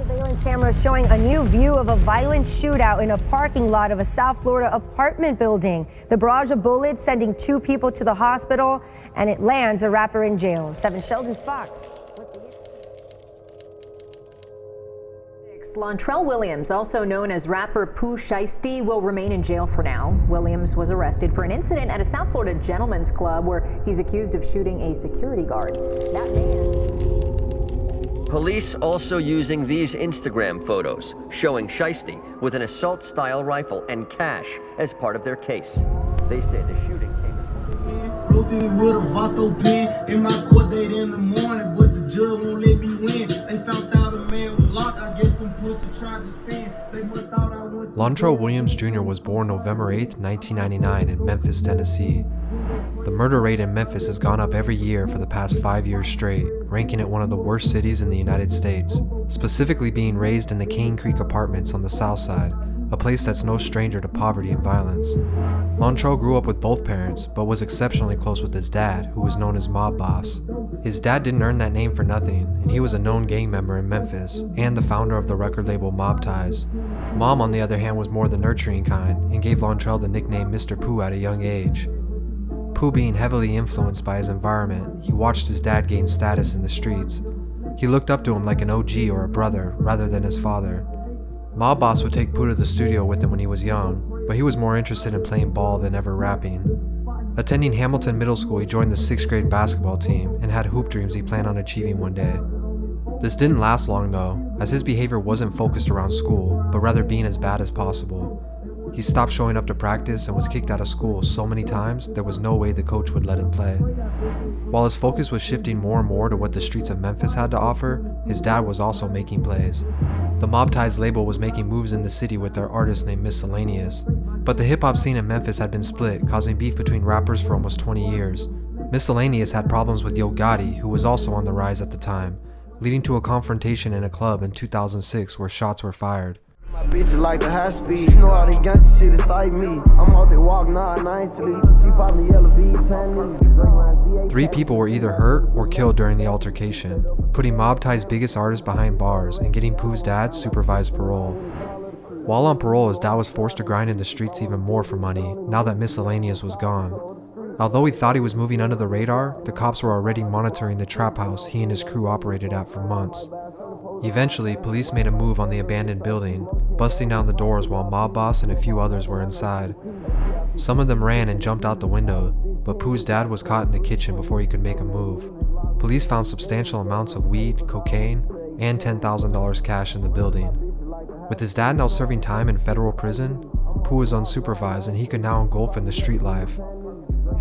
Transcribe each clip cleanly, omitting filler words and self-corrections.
Surveillance cameras showing a new view of a violent shootout in a parking lot of a South Florida apartment building. The barrage of bullets sending 2 people to the hospital, and it lands a rapper in jail. 7 Sheldon Fox. Lontrell Williams, also known as rapper Pooh Shiesty, will remain in jail for now. Williams was arrested for an incident at a South Florida gentleman's club where he's accused of shooting a security guard. That man. Police also using these Instagram photos showing Shiesty with an assault-style rifle and cash as part of their case. They say the shooting came Wrote it with a Vato pen in my court date in the morning, but the judge won't let me win. They found out a man was locked. I guess them pussy tried to spin. They must thought I went. Lontrell Williams Jr. was born November 8, 1999 in Memphis, Tennessee. The murder rate in Memphis has gone up every year for the past 5 years straight, ranking it one of the worst cities in the United States, specifically being raised in the Cane Creek apartments on the south side, a place that's no stranger to poverty and violence. Lontrell grew up with both parents, but was exceptionally close with his dad, who was known as Mob Boss. His dad didn't earn that name for nothing, and he was a known gang member in Memphis, and the founder of the record label Mob Ties. Mom, on the other hand, was more the nurturing kind, and gave Lontrell the nickname Mr. Pooh at a young age. Pooh being heavily influenced by his environment, he watched his dad gain status in the streets. He looked up to him like an OG or a brother, rather than his father. Mob Boss would take Pooh to the studio with him when he was young, but he was more interested in playing ball than ever rapping. Attending Hamilton Middle School, he joined the 6th grade basketball team and had hoop dreams he planned on achieving one day. This didn't last long though, as his behavior wasn't focused around school, but rather being as bad as possible. He stopped showing up to practice and was kicked out of school so many times there was no way the coach would let him play. While his focus was shifting more and more to what the streets of Memphis had to offer, his dad was also making plays. The Mob Ties label was making moves in the city with their artist named Miscellaneous, but the hip-hop scene in Memphis had been split, causing beef between rappers for almost 20 years. Miscellaneous had problems with Yo Gotti, who was also on the rise at the time, leading to a confrontation in a club in 2006 where shots were fired. My bitch like the high speed. You know all the gangsta shit inside me. I'm out there walking on nicely. She bought me yellow Chinese. 3 people were either hurt or killed during the altercation, putting Mob Tie's biggest artist behind bars and getting Pooh's dad supervised parole. While on parole, his dad was forced to grind in the streets even more for money, now that Miscellaneous was gone. Although he thought he was moving under the radar, the cops were already monitoring the trap house he and his crew operated at for months. Eventually, police made a move on the abandoned building, busting down the doors while Mob Boss and a few others were inside. Some of them ran and jumped out the window, but Pooh's dad was caught in the kitchen before he could make a move. Police found substantial amounts of weed, cocaine, and $10,000 cash in the building. With his dad now serving time in federal prison, Pooh was unsupervised and he could now engulf in the street life.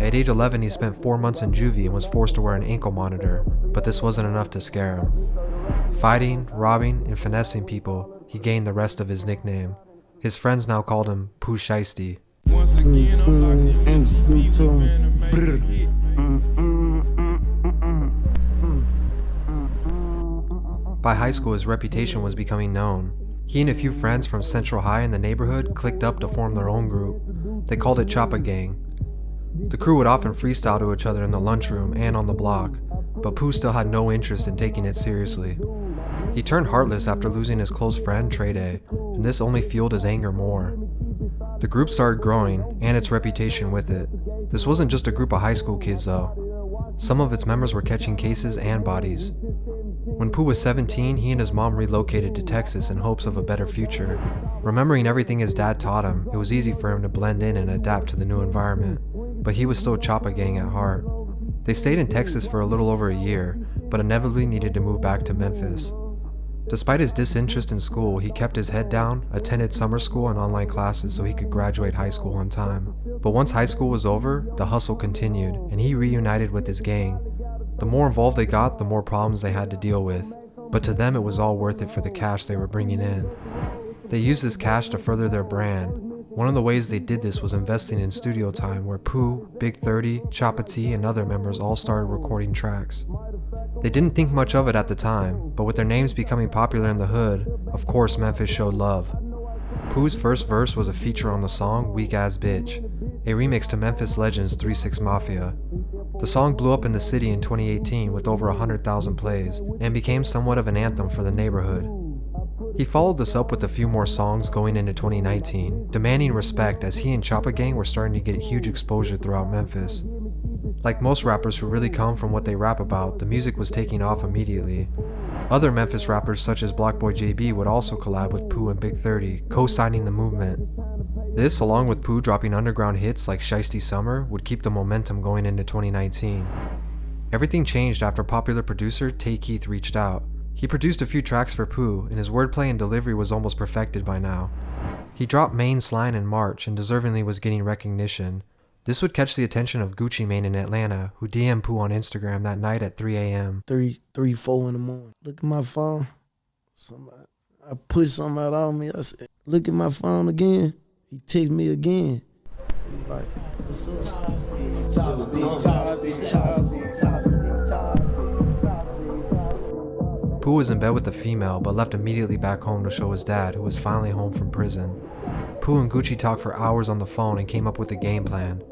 At age 11, he spent 4 months in juvie and was forced to wear an ankle monitor, but this wasn't enough to scare him. Fighting, robbing, and finessing people, he gained the rest of his nickname. His friends now called him Pooh Shiesty. Once again, I'm locked in TV. By high school, his reputation was becoming known. He and a few friends from Central High in the neighborhood clicked up to form their own group. They called it Chappa Gang. The crew would often freestyle to each other in the lunchroom and on the block, but Pooh still had no interest in taking it seriously. He turned heartless after losing his close friend Trey Day, and this only fueled his anger more. The group started growing, and its reputation with it. This wasn't just a group of high school kids though. Some of its members were catching cases and bodies. When Pooh was 17, he and his mom relocated to Texas in hopes of a better future. Remembering everything his dad taught him, it was easy for him to blend in and adapt to the new environment, but he was still Chappa Gang at heart. They stayed in Texas for a little over a year, but inevitably needed to move back to Memphis. Despite his disinterest in school, he kept his head down, attended summer school and online classes so he could graduate high school on time. But once high school was over, the hustle continued, and he reunited with his gang. The more involved they got, the more problems they had to deal with, but to them it was all worth it for the cash they were bringing in. They used this cash to further their brand. One of the ways they did this was investing in studio time, where Pooh, Big 30, Chappa T, and other members all started recording tracks. They didn't think much of it at the time, but with their names becoming popular in the hood, of course Memphis showed love. Pooh's first verse was a feature on the song Weak Ass Bitch, a remix to Memphis Legends' 3 6 Mafia. The song blew up in the city in 2018 with over 100,000 plays, and became somewhat of an anthem for the neighborhood. He followed this up with a few more songs going into 2019, demanding respect as he and Chappa Gang were starting to get huge exposure throughout Memphis. Like most rappers who really come from what they rap about, the music was taking off immediately. Other Memphis rappers such as Blockboy JB would also collab with Pooh and Big 30, co-signing the movement. This, along with Pooh dropping underground hits like Shiesty Summer, would keep the momentum going into 2019. Everything changed after popular producer Tay Keith reached out. He produced a few tracks for Pooh, and his wordplay and delivery was almost perfected by now. He dropped Maine's line in March and deservingly was getting recognition. This would catch the attention of Gucci Mane in Atlanta, who DM'd Pooh on Instagram that night at 3 a.m. 4 in the morning. Look at my phone. I pushed something out on me. I said, look at my phone again. He texted me again. He like, what's up? Pooh was in bed with the female, but left immediately back home to show his dad, who was finally home from prison. Pooh and Gucci talked for hours on the phone and came up with a game plan.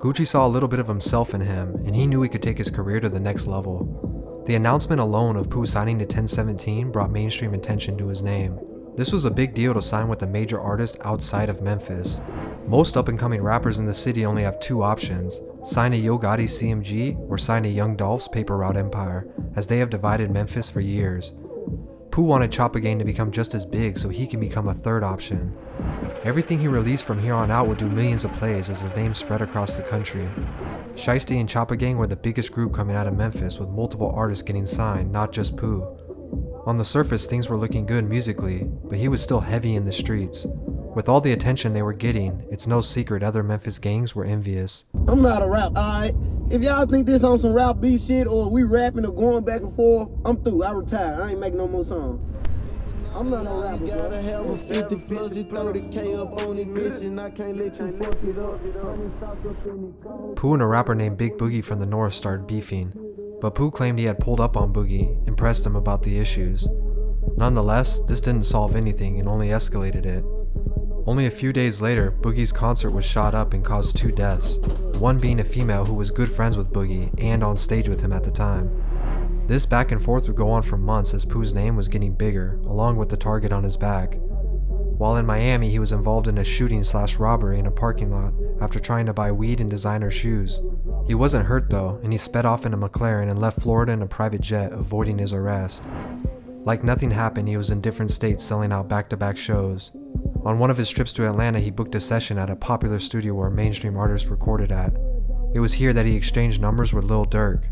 Gucci saw a little bit of himself in him, and he knew he could take his career to the next level. The announcement alone of Pooh signing to 1017 brought mainstream attention to his name. This was a big deal to sign with a major artist outside of Memphis. Most up-and-coming rappers in the city only have two options: sign to Yo Gotti's CMG or sign to Young Dolph's Paper Route Empire, as they have divided Memphis for years. Pooh wanted Chappa Gang to become just as big so he can become a third option. Everything he released from here on out would do millions of plays as his name spread across the country. Shiesty and Chappa Gang were the biggest group coming out of Memphis, with multiple artists getting signed, not just Pooh. On the surface, things were looking good musically, but he was still heavy in the streets. With all the attention they were getting, it's no secret other Memphis gangs were envious. I'm not a rap, alright? If y'all think this on some rap beef shit or we rapping or going back and forth, I'm through. I retire. I ain't making no more songs. I'm not no rapper, bro. Gotta have a 50 plus 30K up on admission. I can't let you fuck it up. Pooh and a rapper named Big Boogie from the north started beefing, but Pooh claimed he had pulled up on Boogie and pressed him about the issues. Nonetheless, this didn't solve anything and only escalated it. Only a few days later, Boogie's concert was shot up and caused 2 deaths, one being a female who was good friends with Boogie and on stage with him at the time. This back and forth would go on for months as Pooh's name was getting bigger, along with the target on his back. While in Miami, he was involved in a shooting/robbery in a parking lot after trying to buy weed and designer shoes. He wasn't hurt though, and he sped off in a McLaren and left Florida in a private jet, avoiding his arrest. Like nothing happened, he was in different states selling out back-to-back shows. On one of his trips to Atlanta, he booked a session at a popular studio where mainstream artists recorded at. It was here that he exchanged numbers with Lil Durk.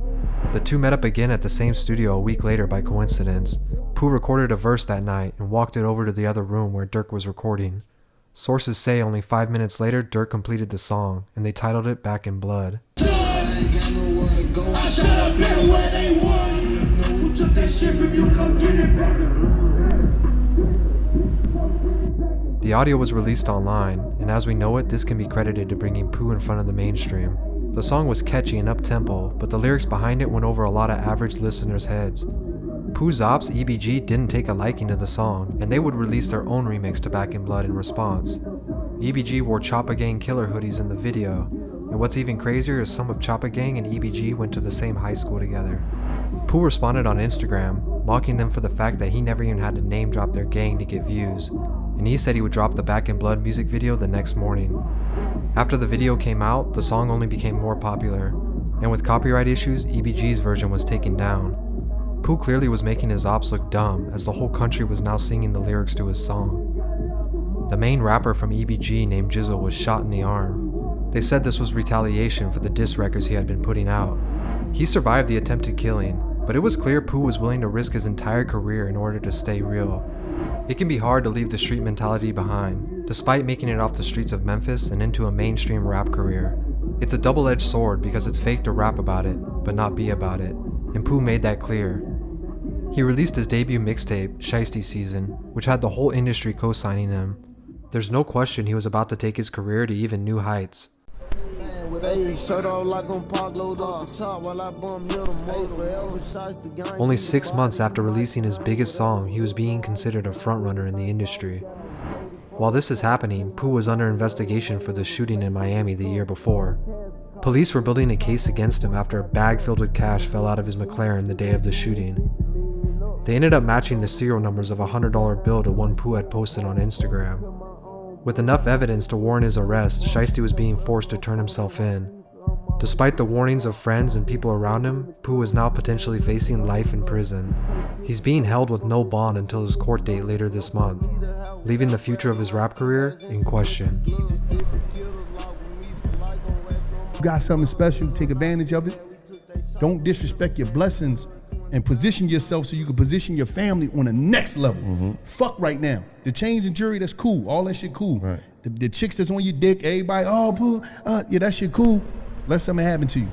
The two met up again at the same studio a week later by coincidence. Pooh recorded a verse that night and walked it over to the other room where Durk was recording. Sources say only 5 minutes later, Durk completed the song, and they titled it Back in Blood. The audio was released online, and as we know it, this can be credited to bringing Pooh in front of the mainstream. The song was catchy and up-tempo, but the lyrics behind it went over a lot of average listeners' heads. Pooh's ops, EBG, didn't take a liking to the song, and they would release their own remix to Back in Blood in response. EBG wore Chappa Gang killer hoodies in the video, and what's even crazier is some of Chappa Gang and EBG went to the same high school together. Pooh responded on Instagram, mocking them for the fact that he never even had to name drop their gang to get views, and he said he would drop the Back in Blood music video the next morning. After the video came out, the song only became more popular, and with copyright issues, EBG's version was taken down. Pooh clearly was making his ops look dumb, as the whole country was now singing the lyrics to his song. The main rapper from EBG named Jizzle was shot in the arm. They said this was retaliation for the diss records he had been putting out. He survived the attempted killing, but it was clear Pooh was willing to risk his entire career in order to stay real. It can be hard to leave the street mentality behind, despite making it off the streets of Memphis and into a mainstream rap career. It's a double-edged sword because it's fake to rap about it, but not be about it, and Pooh made that clear. He released his debut mixtape, Shiesty Season, which had the whole industry co-signing him. There's no question he was about to take his career to even new heights. Only 6 months after releasing his biggest song, he was being considered a frontrunner in the industry. While this is happening, Pooh was under investigation for the shooting in Miami the year before. Police were building a case against him after a bag filled with cash fell out of his McLaren the day of the shooting. They ended up matching the serial numbers of a $100 bill to one Pooh had posted on Instagram. With enough evidence to warrant his arrest, Shiesty was being forced to turn himself in. Despite the warnings of friends and people around him, Pooh is now potentially facing life in prison. He's being held with no bond until his court date later this month, leaving the future of his rap career in question. You got something special, take advantage of it. Don't disrespect your blessings and position yourself so you can position your family on the next level. Fuck right now. The chains and jewelry, that's cool. All that shit cool. Right. The chicks that's on your dick, everybody, oh, Pooh, yeah, that shit cool. Let something happen to you.